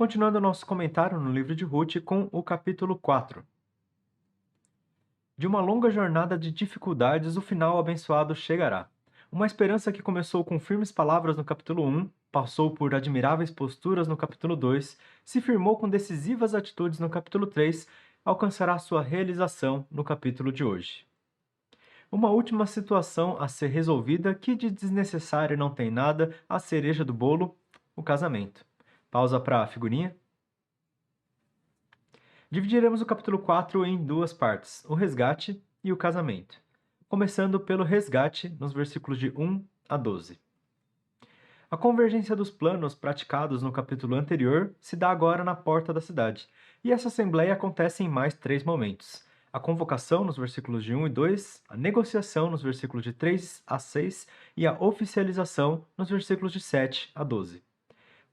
Continuando nosso comentário no livro de Ruth com o capítulo 4. De uma longa jornada de dificuldades, o final abençoado chegará. Uma esperança que começou com firmes palavras no capítulo 1, passou por admiráveis posturas no capítulo 2, se firmou com decisivas atitudes no capítulo 3, alcançará sua realização no capítulo de hoje. Uma última situação a ser resolvida que de desnecessário não tem nada, a cereja do bolo, o casamento. Pausa para a figurinha. Dividiremos o capítulo 4 em duas partes, o resgate e o casamento. Começando pelo resgate, nos versículos de 1 a 12. A convergência dos planos praticados no capítulo anterior se dá agora na porta da cidade, e essa assembleia acontece em mais 3 momentos. A convocação nos versículos de 1 e 2, a negociação nos versículos de 3 a 6 e a oficialização nos versículos de 7 a 12.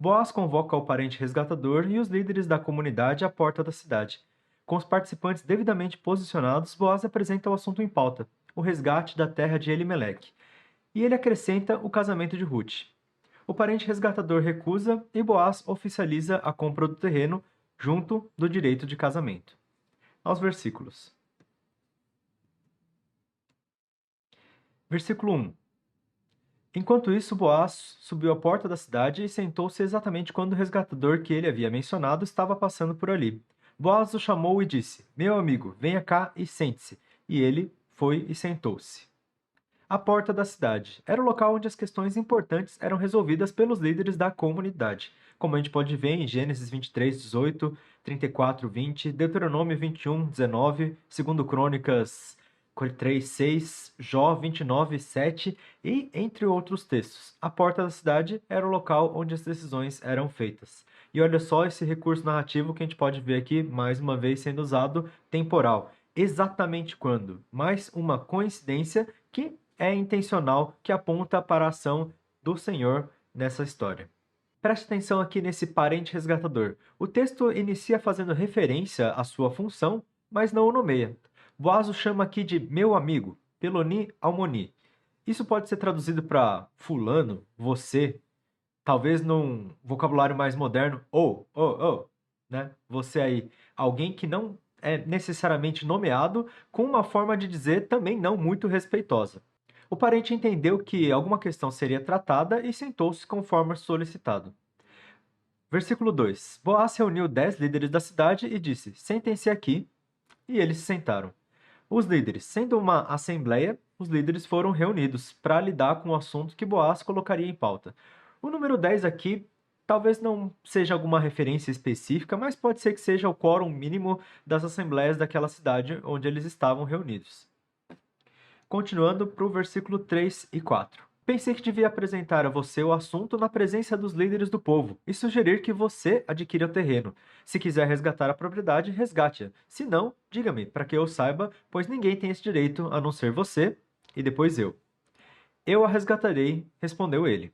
Boaz convoca o parente resgatador e os líderes da comunidade à porta da cidade. Com os participantes devidamente posicionados, Boaz apresenta o assunto em pauta, o resgate da terra de Elimeleque. E ele acrescenta o casamento de Ruth. O parente resgatador recusa e Boaz oficializa a compra do terreno junto do direito de casamento. Aos versículos. Versículo 1. Enquanto isso, Boaz subiu à porta da cidade e sentou-se exatamente quando o resgatador que ele havia mencionado estava passando por ali. Boaz o chamou e disse: Meu amigo, venha cá e sente-se. E ele foi e sentou-se. A porta da cidade era o local onde as questões importantes eram resolvidas pelos líderes da comunidade, como a gente pode ver em Gênesis 23, 18, 34, 20, Deuteronômio 21, 19, 2 Crônicas 3, 6, Jó 29, 7 e entre outros textos. A porta da cidade era o local onde as decisões eram feitas. E olha só esse recurso narrativo que a gente pode ver aqui, mais uma vez sendo usado, temporal. Exatamente quando? Mais uma coincidência que é intencional, que aponta para a ação do Senhor nessa história. Preste atenção aqui nesse parente resgatador. O texto inicia fazendo referência à sua função, mas não o nomeia. Boaz o chama aqui de meu amigo, Peloni Almoni. Isso pode ser traduzido para fulano, você, talvez num vocabulário mais moderno, né? Você aí, alguém que não é necessariamente nomeado, com uma forma de dizer também não muito respeitosa. O parente entendeu que alguma questão seria tratada e sentou-se conforme solicitado. Versículo 2. Boaz reuniu 10 líderes da cidade e disse: Sentem-se aqui. E eles se sentaram. Os líderes, sendo uma assembleia, os líderes foram reunidos para lidar com o assunto que Boaz colocaria em pauta. O número 10 aqui talvez não seja alguma referência específica, mas pode ser que seja o quórum mínimo das assembleias daquela cidade onde eles estavam reunidos. Continuando para o versículo 3 e 4. Pensei que devia apresentar a você o assunto na presença dos líderes do povo e sugerir que você adquira o terreno. Se quiser resgatar a propriedade, resgate-a. Se não, diga-me, para que eu saiba, pois ninguém tem esse direito a não ser você e depois eu. Eu a resgatarei, respondeu ele.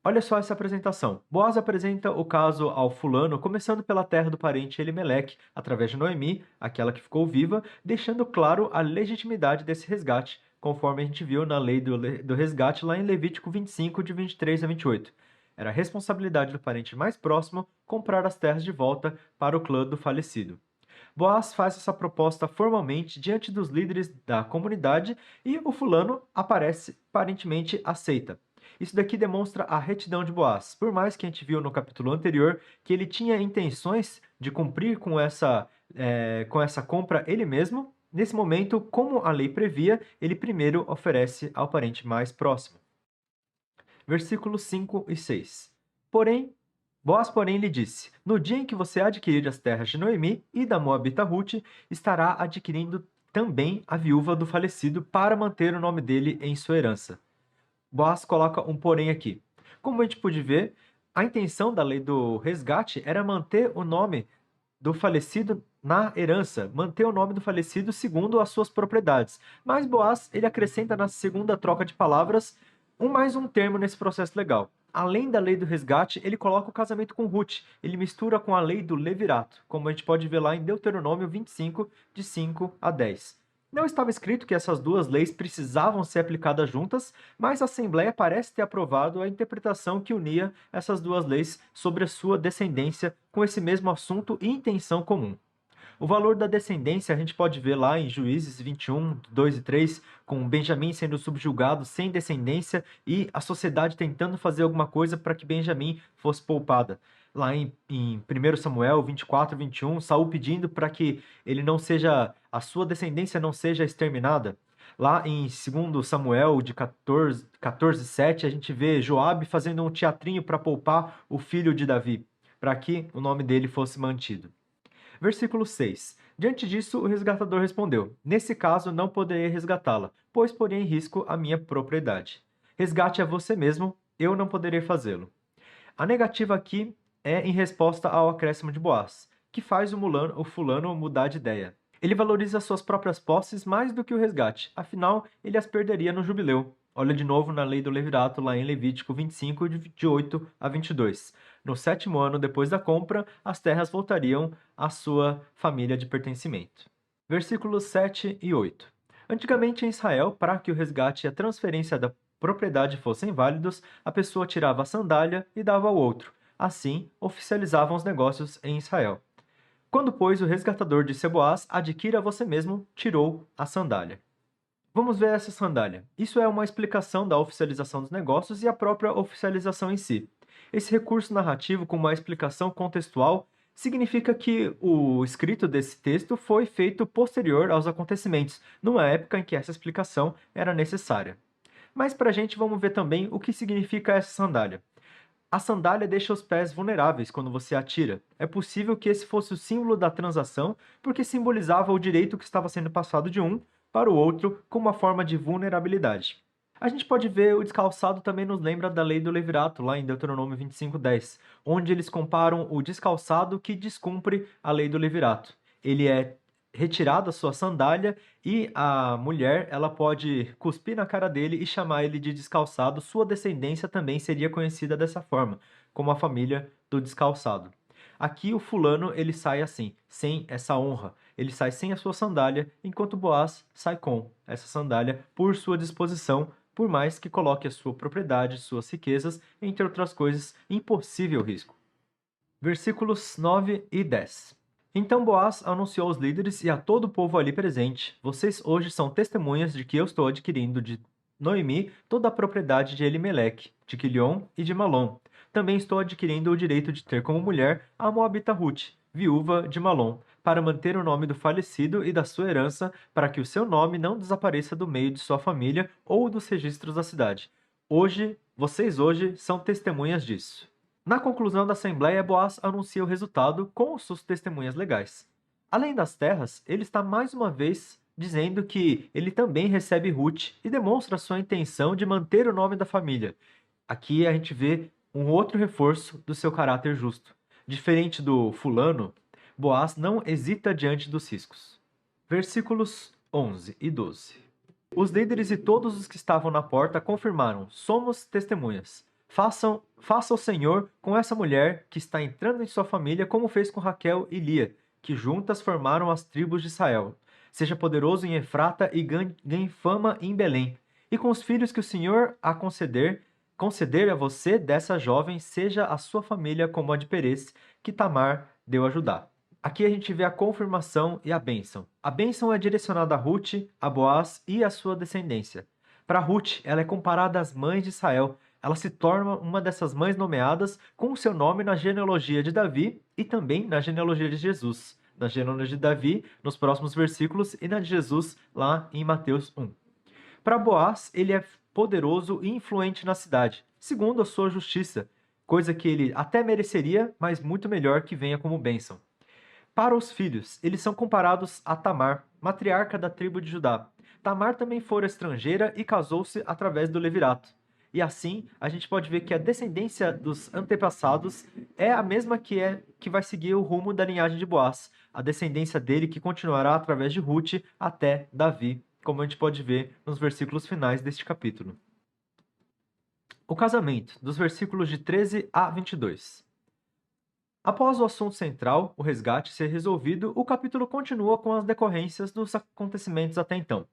Olha só essa apresentação. Boaz apresenta o caso ao fulano, começando pela terra do parente Elimeleque, através de Noemi, aquela que ficou viva, deixando claro a legitimidade desse resgate, conforme a gente viu na lei do resgate lá em Levítico 25, de 23 a 28. Era a responsabilidade do parente mais próximo comprar as terras de volta para o clã do falecido. Boaz faz essa proposta formalmente diante dos líderes da comunidade e o fulano aparentemente aceita. Isso daqui demonstra a retidão de Boaz. Por mais que a gente viu no capítulo anterior que ele tinha intenções de cumprir com essa compra ele mesmo, nesse momento, como a lei previa, ele primeiro oferece ao parente mais próximo. Versículos 5 e 6. Boaz, porém, lhe disse: No dia em que você adquirir as terras de Noemi e da Moabita Ruth, estará adquirindo também a viúva do falecido para manter o nome dele em sua herança. Boaz coloca um porém aqui. Como a gente pôde ver, a intenção da lei do resgate era manter o nome do falecido na herança, manter o nome do falecido segundo as suas propriedades. Mas Boaz, ele acrescenta na segunda troca de palavras mais um termo nesse processo legal. Além da lei do resgate, ele coloca o casamento com Ruth. Ele mistura com a lei do levirato, como a gente pode ver lá em Deuteronômio 25, de 5 a 10. Não estava escrito que essas duas leis precisavam ser aplicadas juntas, mas a Assembleia parece ter aprovado a interpretação que unia essas duas leis sobre a sua descendência com esse mesmo assunto e intenção comum. O valor da descendência a gente pode ver lá em Juízes 21, 2 e 3, com Benjamim sendo subjugado sem descendência e a sociedade tentando fazer alguma coisa para que Benjamim fosse poupada. Lá em 1 Samuel 24, 21, Saul pedindo para que ele não seja, a sua descendência não seja exterminada. Lá em 2 Samuel de 14, 7, a gente vê Joabe fazendo um teatrinho para poupar o filho de Davi, para que o nome dele fosse mantido. Versículo 6. Diante disso, o resgatador respondeu: Nesse caso, não poderei resgatá-la, pois porém em risco a minha propriedade. Resgate a você mesmo, eu não poderei fazê-lo. A negativa aqui é em resposta ao acréscimo de Boaz, que faz o fulano mudar de ideia. Ele valoriza suas próprias posses mais do que o resgate, afinal, ele as perderia no jubileu. Olha de novo na lei do levirato, lá em Levítico 25, de 8 a 22. No 7º ano depois da compra, as terras voltariam à sua família de pertencimento. Versículos 7 e 8. Antigamente em Israel, para que o resgate e a transferência da propriedade fossem válidos, a pessoa tirava a sandália e dava ao outro. Assim, oficializavam os negócios em Israel. Quando, pois, o resgatador disse a Boaz: Adquira você mesmo, tirou a sandália. Vamos ver essa sandália. Isso é uma explicação da oficialização dos negócios e a própria oficialização em si. Esse recurso narrativo com uma explicação contextual significa que o escrito desse texto foi feito posterior aos acontecimentos, numa época em que essa explicação era necessária. Mas para a gente vamos ver também o que significa essa sandália. A sandália deixa os pés vulneráveis quando você atira. É possível que esse fosse o símbolo da transação, porque simbolizava o direito que estava sendo passado de um para o outro como uma forma de vulnerabilidade. A gente pode ver o descalçado também nos lembra da lei do levirato, lá em Deuteronômio 25:10, onde eles comparam o descalçado que descumpre a lei do levirato. Ele é retirado a sua sandália e a mulher ela pode cuspir na cara dele e chamar ele de descalçado. Sua descendência também seria conhecida dessa forma, como a família do descalçado. Aqui o fulano ele sai assim, sem essa honra. Ele sai sem a sua sandália, enquanto Boaz sai com essa sandália por sua disposição, por mais que coloque a sua propriedade, suas riquezas, entre outras coisas, em possível risco. Versículos 9 e 10. Então Boaz anunciou aos líderes e a todo o povo ali presente: Vocês hoje são testemunhas de que eu estou adquirindo de Noemi toda a propriedade de Elimeleque, de Quilion e de Malom. Também estou adquirindo o direito de ter como mulher a moabita Ruth, viúva de Malom, para manter o nome do falecido e da sua herança, para que o seu nome não desapareça do meio de sua família ou dos registros da cidade. Vocês hoje são testemunhas disso. Na conclusão da Assembleia, Boaz anuncia o resultado com suas testemunhas legais. Além das terras, ele está mais uma vez dizendo que ele também recebe Ruth e demonstra sua intenção de manter o nome da família. Aqui a gente vê um outro reforço do seu caráter justo. Diferente do fulano, Boaz não hesita diante dos riscos. Versículos 11 e 12. Os líderes e todos os que estavam na porta confirmaram: Somos testemunhas. Faça o Senhor com essa mulher que está entrando em sua família, como fez com Raquel e Lia, que juntas formaram as tribos de Israel. Seja poderoso em Efrata e ganhe fama em Belém. E com os filhos que o Senhor conceder a você dessa jovem, seja a sua família como a de Perez, que Tamar deu a Judá. Aqui a gente vê a confirmação e a bênção. A bênção é direcionada a Ruth, a Boaz e a sua descendência. Para Ruth, ela é comparada às mães de Israel. Ela se torna uma dessas mães nomeadas com o seu nome na genealogia de Davi e também na genealogia de Jesus. Na genealogia de Davi, nos próximos versículos, e na de Jesus, lá em Mateus 1. Para Boaz, ele é poderoso e influente na cidade, segundo a sua justiça, coisa que ele até mereceria, mas muito melhor que venha como bênção. Para os filhos, eles são comparados a Tamar, matriarca da tribo de Judá. Tamar também fora estrangeira e casou-se através do levirato. E assim, a gente pode ver que a descendência dos antepassados é a mesma que vai seguir o rumo da linhagem de Boaz, a descendência dele que continuará através de Ruth até Davi, como a gente pode ver nos versículos finais deste capítulo. O casamento, dos versículos de 13 a 22. Após o assunto central, o resgate, ser resolvido, o capítulo continua com as decorrências dos acontecimentos até então.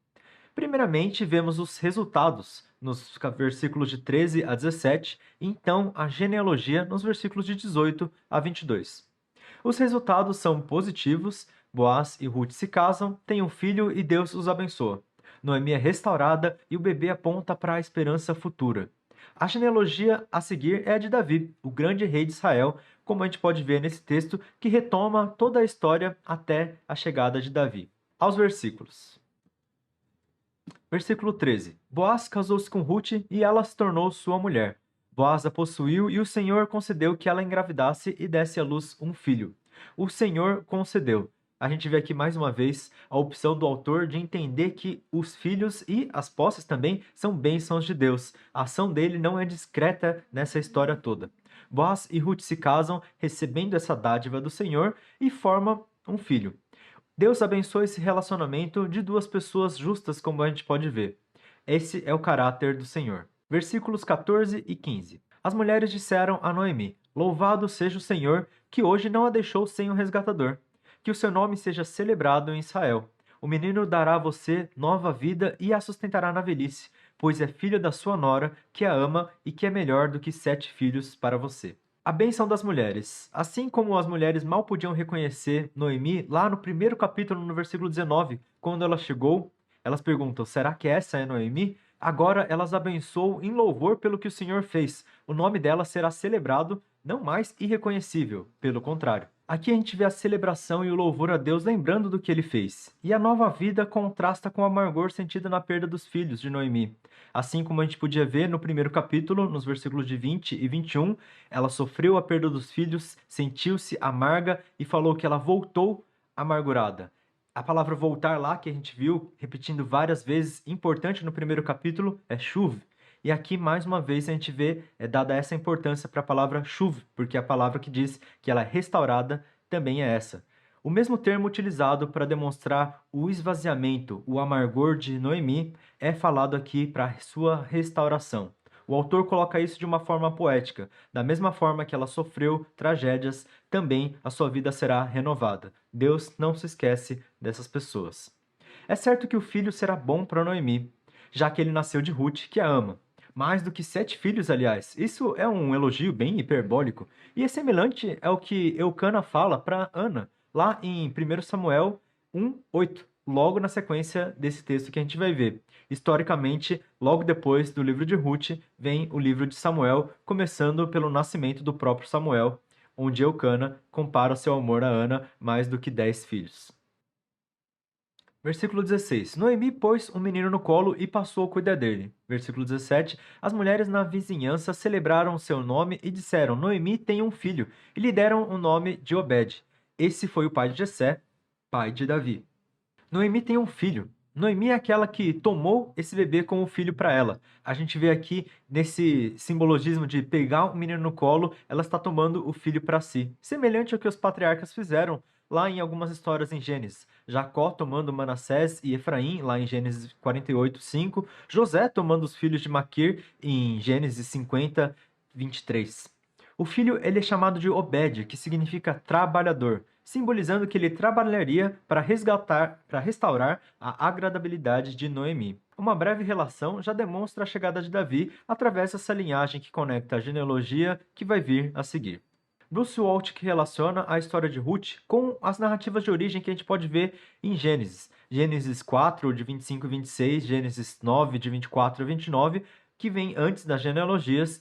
Primeiramente, vemos os resultados nos versículos de 13 a 17, e então a genealogia nos versículos de 18 a 22. Os resultados são positivos: Boaz e Ruth se casam, têm um filho e Deus os abençoa. Noemi é restaurada e o bebê aponta para a esperança futura. A genealogia a seguir é a de Davi, o grande rei de Israel, como a gente pode ver nesse texto, que retoma toda a história até a chegada de Davi. Aos versículos. Versículo 13. Boaz casou-se com Ruth e ela se tornou sua mulher. Boaz a possuiu e o Senhor concedeu que ela engravidasse e desse à luz um filho. O Senhor concedeu. A gente vê aqui mais uma vez a opção do autor de entender que os filhos e as posses também são bênçãos de Deus. A ação dele não é discreta nessa história toda. Boaz e Ruth se casam, recebendo essa dádiva do Senhor, e formam um filho. Deus abençoa esse relacionamento de duas pessoas justas, como a gente pode ver. Esse é o caráter do Senhor. Versículos 14 e 15. As mulheres disseram a Noemi: Louvado seja o Senhor, que hoje não a deixou sem um resgatador. Que o seu nome seja celebrado em Israel. O menino dará a você nova vida e a sustentará na velhice, pois é filho da sua nora, que a ama e que é melhor do que 7 filhos para você. A bênção das mulheres. Assim como as mulheres mal podiam reconhecer Noemi, lá no primeiro capítulo, no versículo 19, quando ela chegou, elas perguntam: será que essa é Noemi? Agora elas abençoam em louvor pelo que o Senhor fez. O nome dela será celebrado, não mais irreconhecível, pelo contrário. Aqui a gente vê a celebração e o louvor a Deus lembrando do que ele fez. E a nova vida contrasta com o amargor sentido na perda dos filhos de Noemi. Assim como a gente podia ver no primeiro capítulo, nos versículos de 20 e 21, ela sofreu a perda dos filhos, sentiu-se amarga e falou que ela voltou amargurada. A palavra voltar lá, que a gente viu repetindo várias vezes, importante no primeiro capítulo, é shuv. E aqui, mais uma vez, a gente vê dada essa importância para a palavra shuv, porque a palavra que diz que ela é restaurada também é essa. O mesmo termo utilizado para demonstrar o esvaziamento, o amargor de Noemi, é falado aqui para sua restauração. O autor coloca isso de uma forma poética. Da mesma forma que ela sofreu tragédias, também a sua vida será renovada. Deus não se esquece dessas pessoas. É certo que o filho será bom para Noemi, já que ele nasceu de Ruth, que a ama. Mais do que 7 filhos, aliás. Isso é um elogio bem hiperbólico. E é semelhante ao que Eucana fala para Ana, lá em 1 Samuel 1:8, logo na sequência desse texto que a gente vai ver. Historicamente, logo depois do livro de Ruth, vem o livro de Samuel, começando pelo nascimento do próprio Samuel, onde Eucana compara seu amor a Ana mais do que 10 filhos. Versículo 16. Noemi pôs um menino no colo e passou a cuidar dele. Versículo 17. As mulheres na vizinhança celebraram seu nome e disseram: Noemi tem um filho, e lhe deram o nome de Obed. Esse foi o pai de Jessé, pai de Davi. Noemi tem um filho. Noemi é aquela que tomou esse bebê como filho para ela. A gente vê aqui nesse simbologismo de pegar um menino no colo, ela está tomando o filho para si. Semelhante ao que os patriarcas fizeram lá em algumas histórias em Gênesis. Jacó tomando Manassés e Efraim, lá em Gênesis 48:5. José tomando os filhos de Maquir, em Gênesis 50:23. O filho ele é chamado de Obed, que significa trabalhador, simbolizando que ele trabalharia para restaurar a agradabilidade de Noemi. Uma breve relação já demonstra a chegada de Davi através dessa linhagem que conecta a genealogia que vai vir a seguir. Bruce Waltke relaciona a história de Ruth com as narrativas de origem que a gente pode ver em Gênesis. Gênesis 4, de 25 e 26, Gênesis 9, de 24 a 29, que vem antes das genealogias,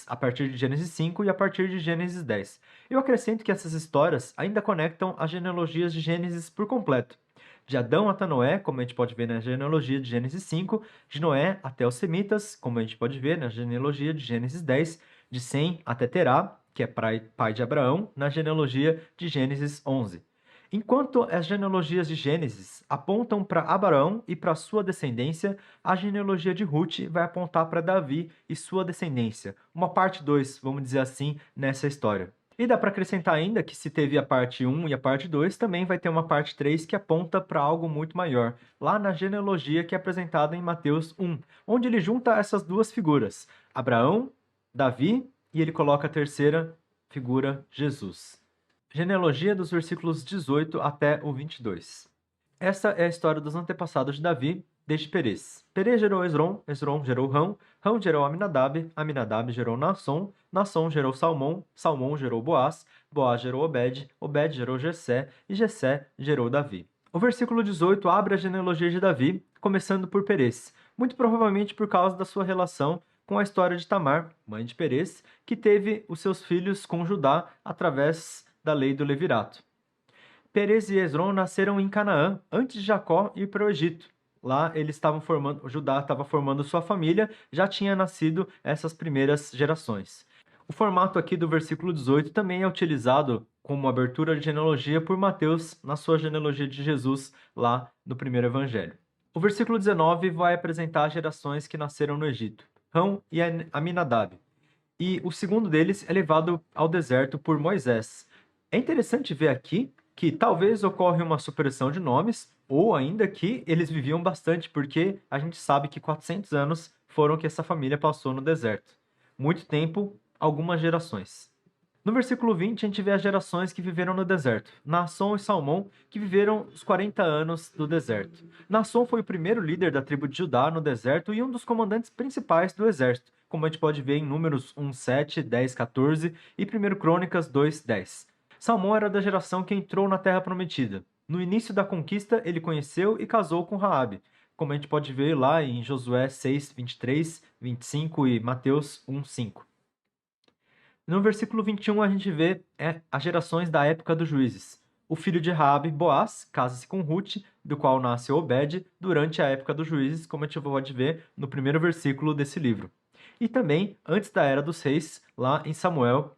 a partir de Gênesis 5 e a partir de Gênesis 10. Eu acrescento que essas histórias ainda conectam as genealogias de Gênesis por completo. De Adão até Noé, como a gente pode ver na genealogia de Gênesis 5, de Noé até os semitas, como a gente pode ver na genealogia de Gênesis 10, de Sem até Terá, que é pai de Abraão, na genealogia de Gênesis 11. Enquanto as genealogias de Gênesis apontam para Abraão e para sua descendência, a genealogia de Ruth vai apontar para Davi e sua descendência. Uma parte 2, vamos dizer assim, nessa história. E dá para acrescentar ainda que se teve a parte 1 e a parte 2, também vai ter uma parte 3 que aponta para algo muito maior, lá na genealogia que é apresentada em Mateus 1, onde ele junta essas duas figuras, Abraão, Davi, e ele coloca a terceira figura, Jesus. Genealogia dos versículos 18 até o 22. Essa é a história dos antepassados de Davi, desde Perez. Perez gerou Esrom, Esrom gerou Rão, Rão gerou Aminadab, Aminadab gerou Naasson, Naasson gerou Salmão, Salmão gerou Boaz, Boaz gerou Obed, Obed gerou Jessé, e Jessé gerou Davi. O versículo 18 abre a genealogia de Davi, começando por Perez, muito provavelmente por causa da sua relação com a história de Tamar, mãe de Perez, que teve os seus filhos com Judá através da lei do Levirato. Perez e Esrom nasceram em Canaã antes de Jacó ir para o Egito. Lá eles estavam formando, Judá estava formando sua família, já tinha nascido essas primeiras gerações. O formato aqui do versículo 18 também é utilizado como abertura de genealogia por Mateus na sua genealogia de Jesus lá no primeiro evangelho. O versículo 19 vai apresentar as gerações que nasceram no Egito, Rão e Aminadab. E o segundo deles é levado ao deserto por Moisés. É interessante ver aqui que talvez ocorra uma supressão de nomes, ou ainda que eles viviam bastante, porque a gente sabe que 400 anos foram que essa família passou no deserto. Muito tempo, algumas gerações. No versículo 20, a gente vê as gerações que viveram no deserto. Naasson e Salmão, que viveram os 40 anos do deserto. Naasson foi o primeiro líder da tribo de Judá no deserto e um dos comandantes principais do exército, como a gente pode ver em Números 1:7, 10:14 e 1 Crônicas 2:10. Salmão era da geração que entrou na Terra Prometida. No início da conquista, ele conheceu e casou com Raabe, como a gente pode ver lá em Josué 6:23, 25 e Mateus 1:5. No versículo 21 a gente vê as gerações da época dos juízes. O filho de Raabe, Boaz, casa-se com Ruth, do qual nasce Obed, durante a época dos juízes, como a gente pode ver no primeiro versículo desse livro. E também antes da Era dos Reis, lá em Samuel,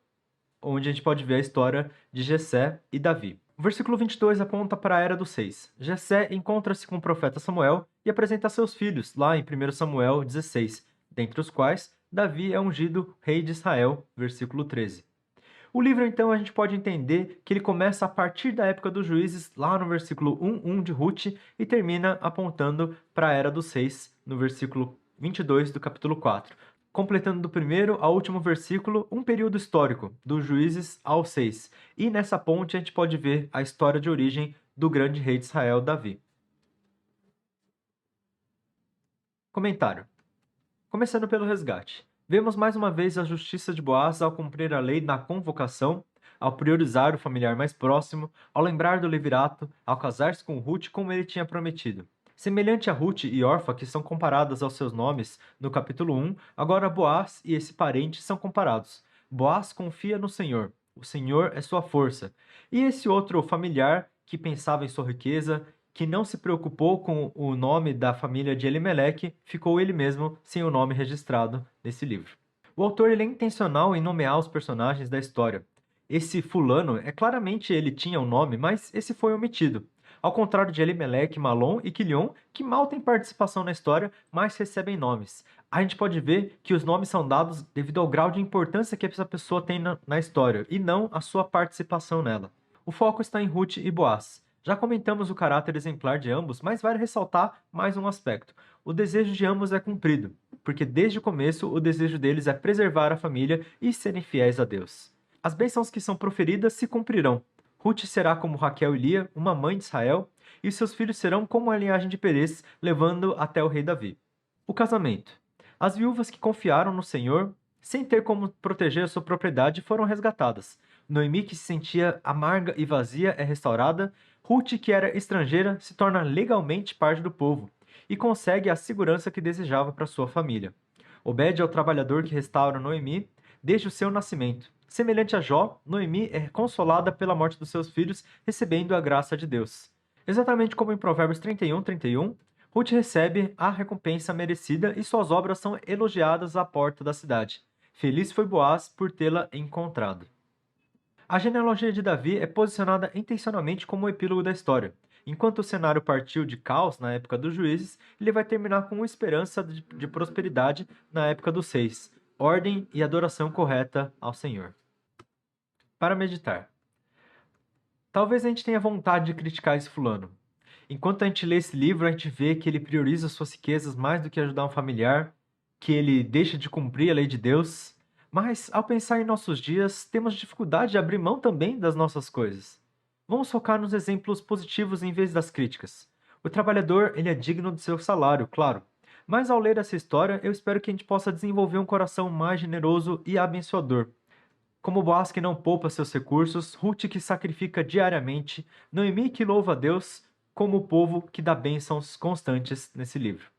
onde a gente pode ver a história de Jessé e Davi. O versículo 22 aponta para a Era dos Reis. Jessé encontra-se com o profeta Samuel e apresenta seus filhos, lá em 1 Samuel 16, dentre os quais Davi é ungido rei de Israel, versículo 13. O livro, então, a gente pode entender que ele começa a partir da época dos juízes, lá no versículo 1:1 de Ruth, e termina apontando para a Era dos Reis, no versículo 22 do capítulo 4, completando do primeiro ao último versículo um período histórico, dos juízes aos reis. E nessa ponte a gente pode ver a história de origem do grande rei de Israel, Davi. Comentário. Começando pelo resgate. Vemos mais uma vez a justiça de Boaz ao cumprir a lei na convocação, ao priorizar o familiar mais próximo, ao lembrar do levirato, ao casar-se com Ruth como ele tinha prometido. Semelhante a Ruth e Orfa, que são comparadas aos seus nomes no capítulo 1, agora Boaz e esse parente são comparados. Boaz confia no Senhor, o Senhor é sua força. E esse outro familiar que pensava em sua riqueza, que não se preocupou com o nome da família de Elimeleque, ficou ele mesmo sem o nome registrado nesse livro. O autor ele é intencional em nomear os personagens da história. Esse fulano, claramente ele tinha um nome, mas esse foi omitido. Ao contrário de Elimeleque, Malom e Quilion, que mal têm participação na história, mas recebem nomes. A gente pode ver que os nomes são dados devido ao grau de importância que essa pessoa tem na história, e não a sua participação nela. O foco está em Ruth e Boaz. Já comentamos o caráter exemplar de ambos, mas vale ressaltar mais um aspecto. O desejo de ambos é cumprido, porque desde o começo o desejo deles é preservar a família e serem fiéis a Deus. As bênçãos que são proferidas se cumprirão. Ruth será como Raquel e Lia, uma mãe de Israel, e seus filhos serão como a linhagem de Perez, levando até o rei Davi. O casamento. As viúvas que confiaram no Senhor, sem ter como proteger a sua propriedade, foram resgatadas. Noemi, que se sentia amarga e vazia, é restaurada. Ruth, que era estrangeira, se torna legalmente parte do povo e consegue a segurança que desejava para sua família. Obed é o trabalhador que restaura Noemi desde o seu nascimento. Semelhante a Jó, Noemi é consolada pela morte dos seus filhos, recebendo a graça de Deus. Exatamente como em Provérbios 31:31, Ruth recebe a recompensa merecida e suas obras são elogiadas à porta da cidade. Feliz foi Boaz por tê-la encontrado. A genealogia de Davi é posicionada intencionalmente como o epílogo da história. Enquanto o cenário partiu de caos na época dos juízes, ele vai terminar com esperança de prosperidade na época dos reis, ordem e adoração correta ao Senhor. Para meditar. Talvez a gente tenha vontade de criticar esse fulano. Enquanto a gente lê esse livro, a gente vê que ele prioriza suas riquezas mais do que ajudar um familiar, que ele deixa de cumprir a lei de Deus. Mas, ao pensar em nossos dias, temos dificuldade de abrir mão também das nossas coisas. Vamos focar nos exemplos positivos em vez das críticas. O trabalhador, ele é digno do seu salário, claro. Mas ao ler essa história, eu espero que a gente possa desenvolver um coração mais generoso e abençoador. Como Boaz que não poupa seus recursos, Ruth que sacrifica diariamente, Noemi que louva a Deus, como o povo que dá bênçãos constantes nesse livro.